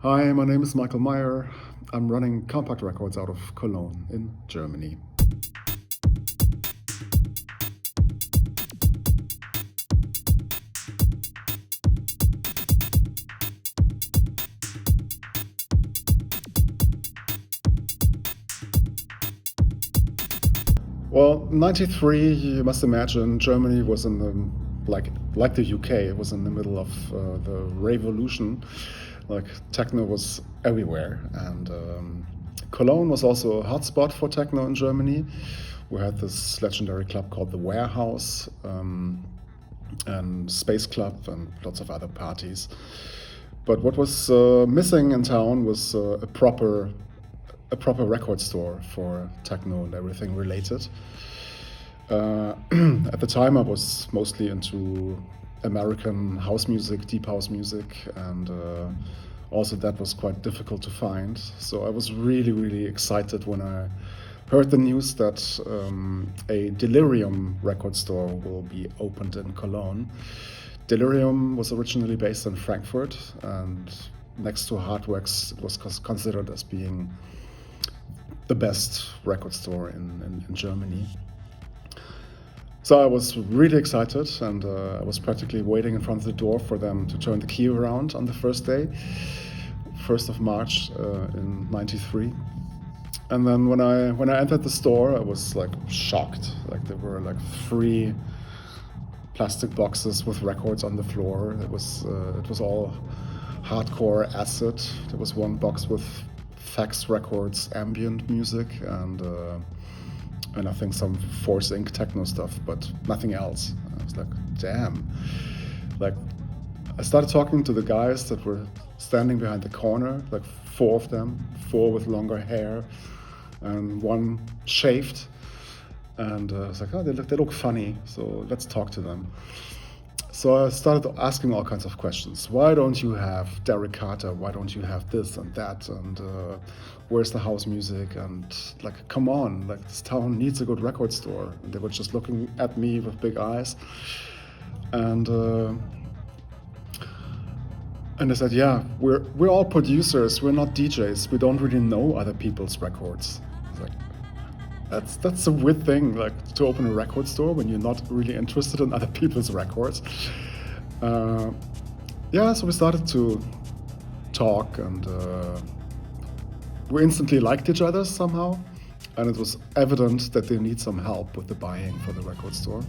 Hi, my name is Michael Meyer. I'm running Kompakt Records out of Cologne in Germany. Well, '93, you must imagine, Germany was in the like the UK. It was in the middle of the revolution. Like techno was everywhere, and Cologne was also a hotspot for techno in Germany. We had this legendary club called the Warehouse, and Space Club, and lots of other parties. But what was missing in town was a proper record store for techno and everything related. At the time, I was mostly into American house music, deep house music, and also that was quite difficult to find. So I was really, really excited when I heard the news that a Delirium record store will be opened in Cologne. Delirium was originally based in Frankfurt, and next to Hardwax, it was considered as being the best record store in Germany. So I was really excited, and I was practically waiting in front of the door for them to turn the key around on the first day, 1st of March in '93. And then when I entered the store, I was like shocked. Like there were like 3 plastic boxes with records on the floor. It was all hardcore acid. There was one box with fax records, ambient music, and I think some Force Inc. techno stuff, but nothing else. I was like, damn. Like, I started talking to the guys that were standing behind the corner, like 4 of them, 4 with longer hair, and 1 shaved. And I was like, oh, they look funny, so let's talk to them. So I started asking all kinds of questions. Why don't you have Derek Carter? Why don't you have this and that? And where's the house music? And like, come on, like this town needs a good record store. And they were just looking at me with big eyes. And they said, yeah, we're all producers. We're not DJs. We don't really know other people's records. I was like, that's a weird thing, like to open a record store when you're not really interested in other people's records. Yeah, so we started to talk, and we instantly liked each other somehow, and it was evident that they need some help with the buying for the record store.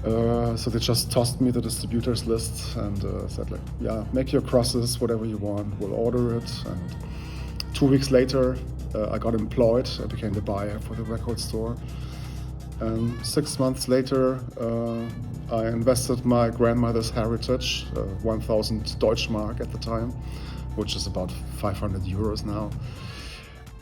So they just tossed me the distributors list and said like, yeah, make your crosses, whatever you want, we'll order it. And 2 weeks later, I got employed. I became the buyer for the record store. And 6 months later, I invested my grandmother's heritage, 1,000 Deutschmark at the time, which is about 500 euros now.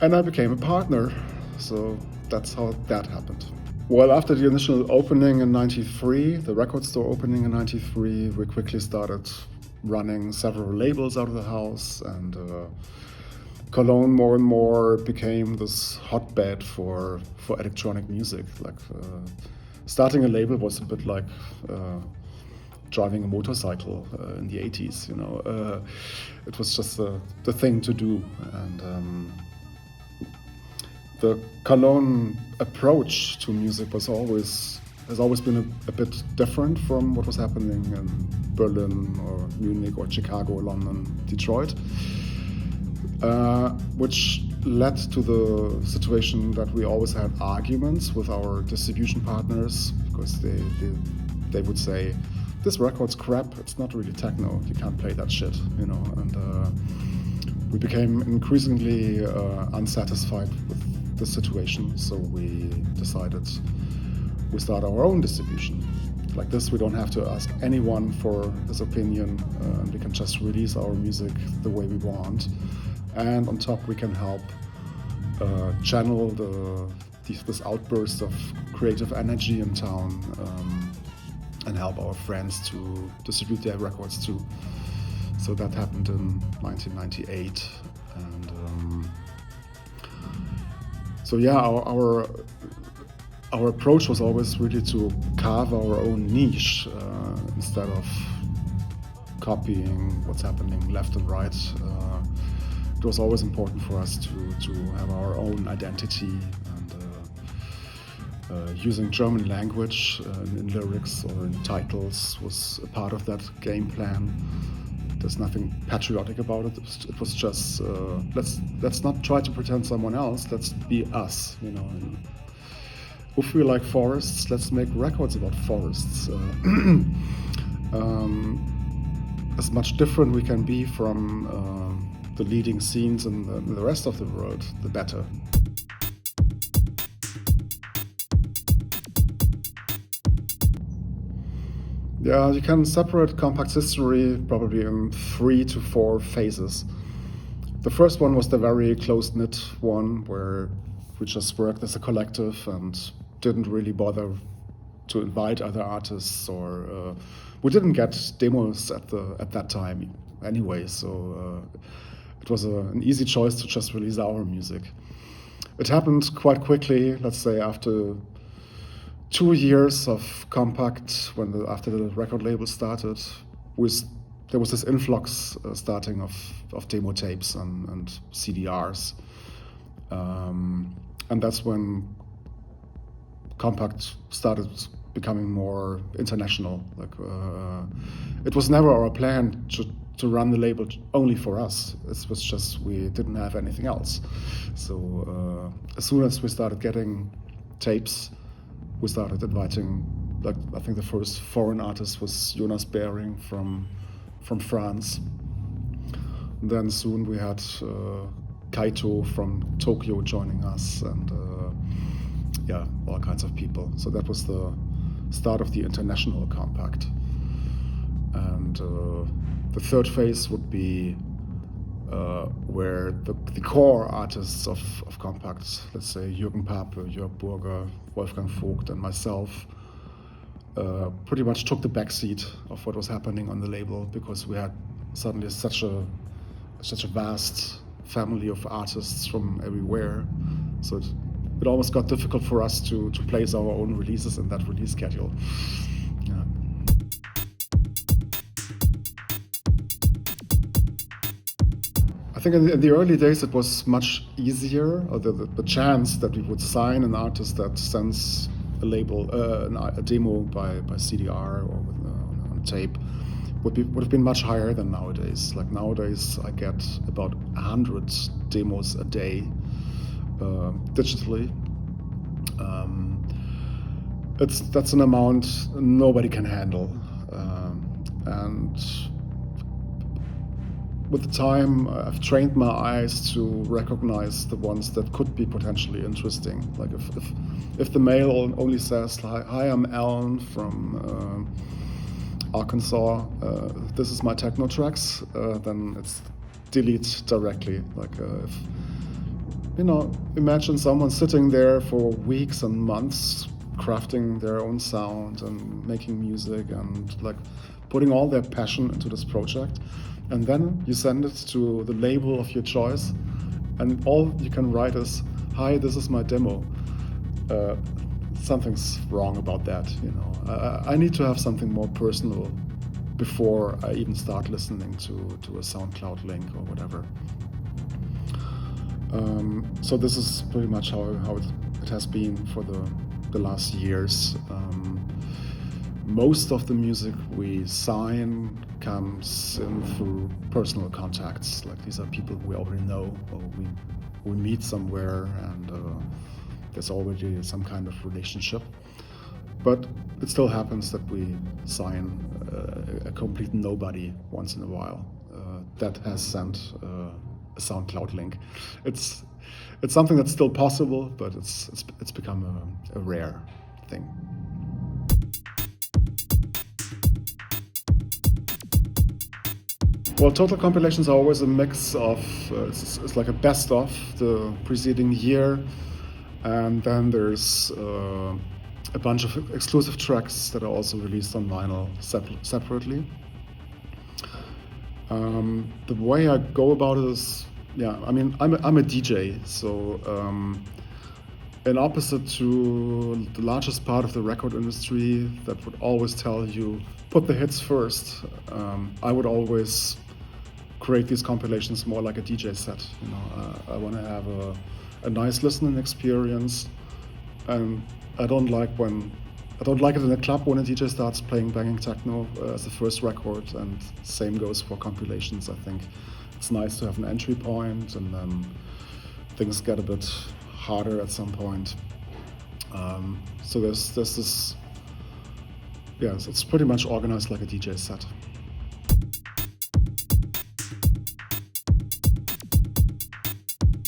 And I became a partner. So that's how that happened. Well, after the initial opening in '93, the record store opening in '93, we quickly started running several labels out of the house, and Cologne more and more became this hotbed for electronic music. Like starting a label was a bit like driving a motorcycle in the '80s. It was just the thing to do, and the Cologne approach to music has always been a bit different from what was happening in Berlin or Munich or Chicago, London, Detroit. Which led to the situation that we always had arguments with our distribution partners, because they would say, this record's crap, it's not really techno, you can't play that shit, and we became increasingly unsatisfied with the situation, so we decided we start our own distribution. Like this, we don't have to ask anyone for his opinion, and we can just release our music the way we want. And on top, we can help channel this outburst of creative energy in town, and help our friends to distribute their records too. So that happened in 1998, and so yeah, our approach was always really to carve our own niche instead of copying what's happening left and right. It was always important for us to have our own identity, and using German language in lyrics or in titles was a part of that game plan. There's nothing patriotic about it. It was just let's not try to pretend someone else. Let's be us, you know. And if we like forests, let's make records about forests. As much different we can be from the leading scenes in the rest of the world, the better. Yeah, you can separate Kompakt's history probably in 3 to 4 phases. The first one was the very close-knit one, where we just worked as a collective and didn't really bother to invite other artists, or we didn't get demos at that time anyway, so it was an easy choice to just release our music. It happened quite quickly, let's say after 2 years of Kompakt, after the record label started, there was this influx starting of demo tapes and CDRs. And that's when Kompakt started becoming more international. It was never our plan to run the label only for us. It was just we didn't have anything else. So as soon as we started getting tapes, we started inviting, I think the first foreign artist was Jonas Behring from France. Then soon we had Kaito from Tokyo joining us, and all kinds of people. So that was the start of the international Kompakt. And the third phase would be where the core artists of Kompakt, let's say Jürgen Pape, Jörg Burger, Wolfgang Vogt, and myself, pretty much took the backseat of what was happening on the label, because we had suddenly such a vast family of artists from everywhere. So it almost got difficult for us to place our own releases in that release schedule. Yeah. I think in the early days it was much easier, or the chance that we would sign an artist that sends a label, a demo by CDR or on tape would have been much higher than nowadays. Like nowadays, I get about 100 demos a day digitally. That's an amount nobody can handle, and with the time, I've trained my eyes to recognize the ones that could be potentially interesting. Like if the mail only says, "Hi, I'm Alan from Arkansas. This is my techno tracks," then it's delete directly. Imagine someone sitting there for weeks and months crafting their own sound and making music and putting all their passion into this project. And then you send it to the label of your choice, and all you can write is, "Hi, this is my demo." Something's wrong about that, you know. I need to have something more personal before I even start listening to a SoundCloud link or whatever. So this is pretty much how it has been for the last years. Most of the music we sign comes in through personal contacts. These are people we already know, or we meet somewhere, and there's already some kind of relationship. But it still happens that we sign a complete nobody once in a while that has sent a SoundCloud link. It's something that's still possible, but it's become a rare thing. Well, total compilations are always a mix of, it's like a best of the preceding year, and then there's a bunch of exclusive tracks that are also released on vinyl separately. The way I go about it is, I'm a DJ, so in opposite to the largest part of the record industry that would always tell you put the hits first, I would always create these compilations more like a DJ set. You know, I want to have a nice listening experience, and I don't like it in a club when a DJ starts playing banging techno as the first record, and same goes for compilations. I think it's nice to have an entry point, and then things get a bit harder at some point. So there's this, yeah, it's pretty much organized like a DJ set.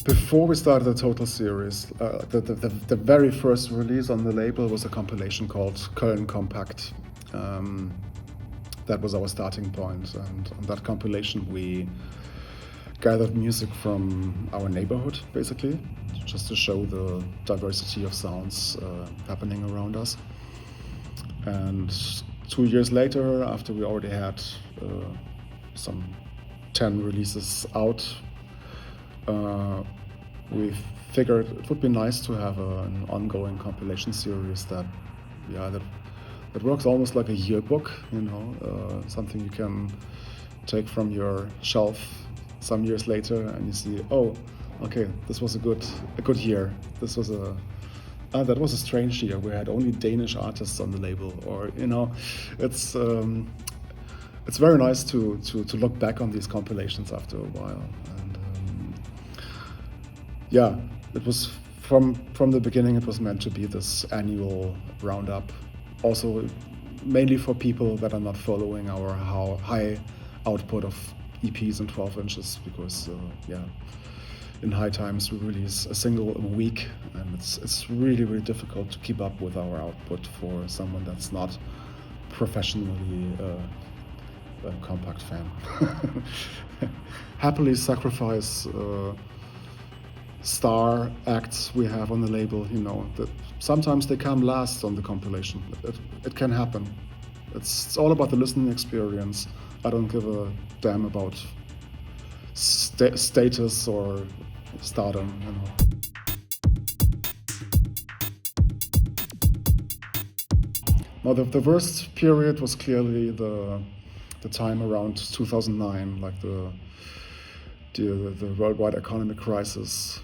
Before we started the Total series, the very first release on the label was a compilation called Kompakt. That was our starting point, and on that compilation we gathered music from our neighborhood, basically, just to show the diversity of sounds happening around us. And 2 years later, after we already had some 10 releases out, we figured it would be nice to have an ongoing compilation series that works almost like a yearbook, you know, something you can take from your shelf some years later and you see, oh, okay, this was a good year. This was that was a strange year. We had only Danish artists on the label, or you know, it's very nice to look back on these compilations after a while. And yeah, it was from the beginning. It was meant to be this annual roundup, also mainly for people that are not following our high output of EPs and 12 inches, because in high times we release a single a week, and it's really difficult to keep up with our output for someone that's not professionally a Kompakt fan. Happily sacrifice star acts we have on the label, you know, that sometimes they come last on the compilation. It can happen. It's all about the listening experience. I don't give a damn about status or stardom, you know. Now the worst period was clearly the time around 2009, like the worldwide economic crisis,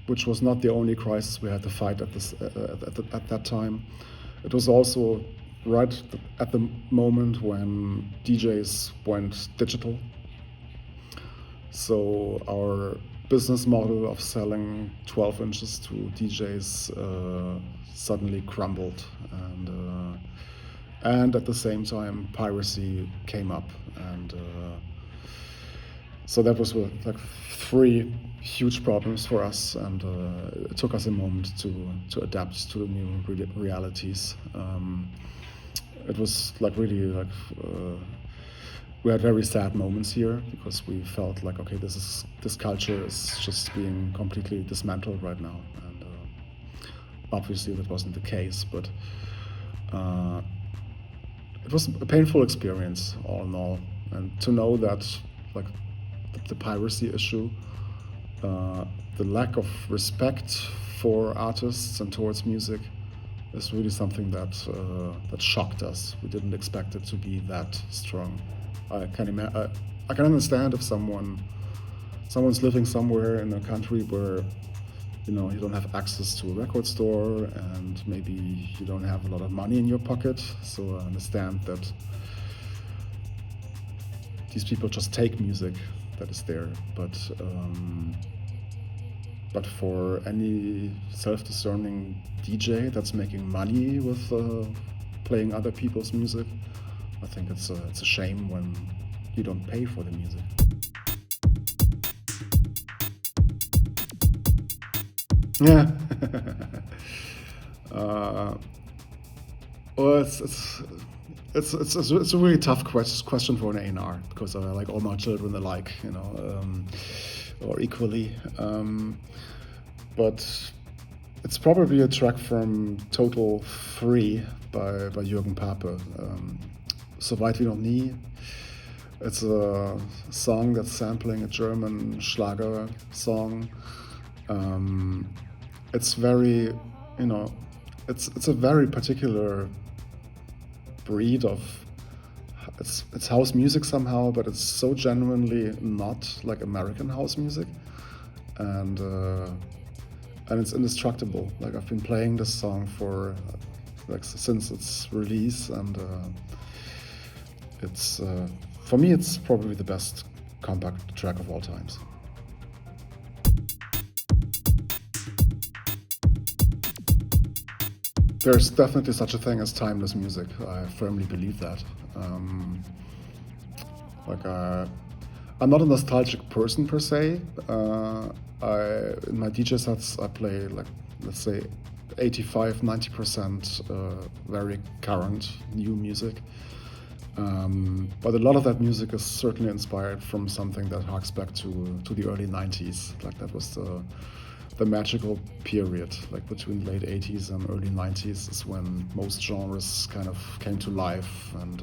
which was not the only crisis we had to fight at that time. It was also right at the moment when DJs went digital. So our business model of selling 12 inches to DJs suddenly crumbled, and at the same time piracy came up, and so that was like 3 huge problems for us, and it took us a moment to adapt to the new realities. It was like really like we had very sad moments here, because we felt like, okay, this culture is just being completely dismantled right now, and obviously that wasn't the case, but it was a painful experience all in all, and to know that like the piracy issue, the lack of respect for artists and towards music is really something that shocked us. We didn't expect it to be that strong. I can understand if someone's living somewhere in a country where, you know, you don't have access to a record store, and maybe you don't have a lot of money in your pocket. So I understand that these people just take music that is there. But for any self-discerning DJ that's making money with playing other people's music, I think it's a shame when you don't pay for the music. Yeah. Well, it's a really tough question for an A&R, because I like all my children alike, you know, or equally. But it's probably a track from Total 3 by Jürgen Pape. So weit wie noch nie. It's a song that's sampling a German Schlager song. it's very, you know, it's a very particular breed of it's house music somehow, but it's so genuinely not like American house music, and uh, and it's indestructible. Like I've been playing this song for like since its release, and it's for me it's probably the best compact track of all times. There's definitely such a thing as timeless music. I firmly believe that. Um, like I'm not a nostalgic person per se. In my DJ sets, I play like, let's say, 85, 90% very current new music. But a lot of that music is certainly inspired from something that harks back to the early 90s. Like that was the magical period, like between late 80s and early 90s is when most genres kind of came to life, and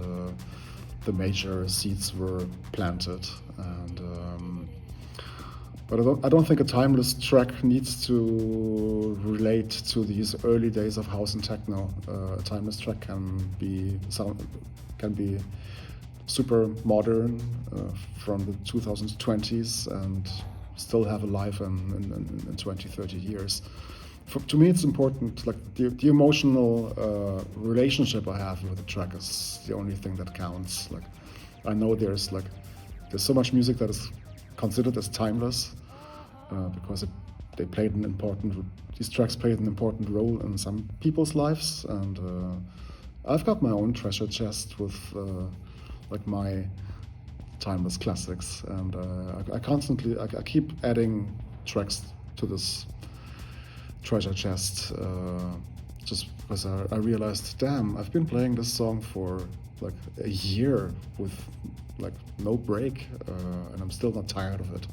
the major seeds were planted. And but I don't think a timeless track needs to relate to these early days of house and techno. A timeless track can be super modern from the 2020s and still have a life in 20, 30 years. To me, it's important, like the emotional relationship I have with the track is the only thing that counts. Like, I know there's so much music that is considered as timeless because these tracks played an important role in some people's lives, and I've got my own treasure chest with like my timeless classics, and I keep adding tracks to this treasure chest just because I realized, damn, I've been playing this song for like a year with like no break, and I'm still not tired of it.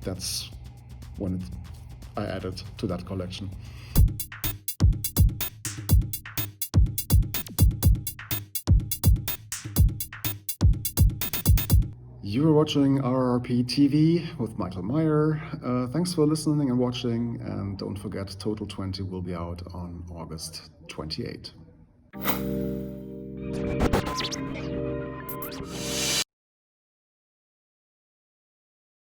That's when I added to that collection. You were watching RRP TV with Michael Meyer. Thanks for listening and watching, and don't forget Total 20 will be out on August 28.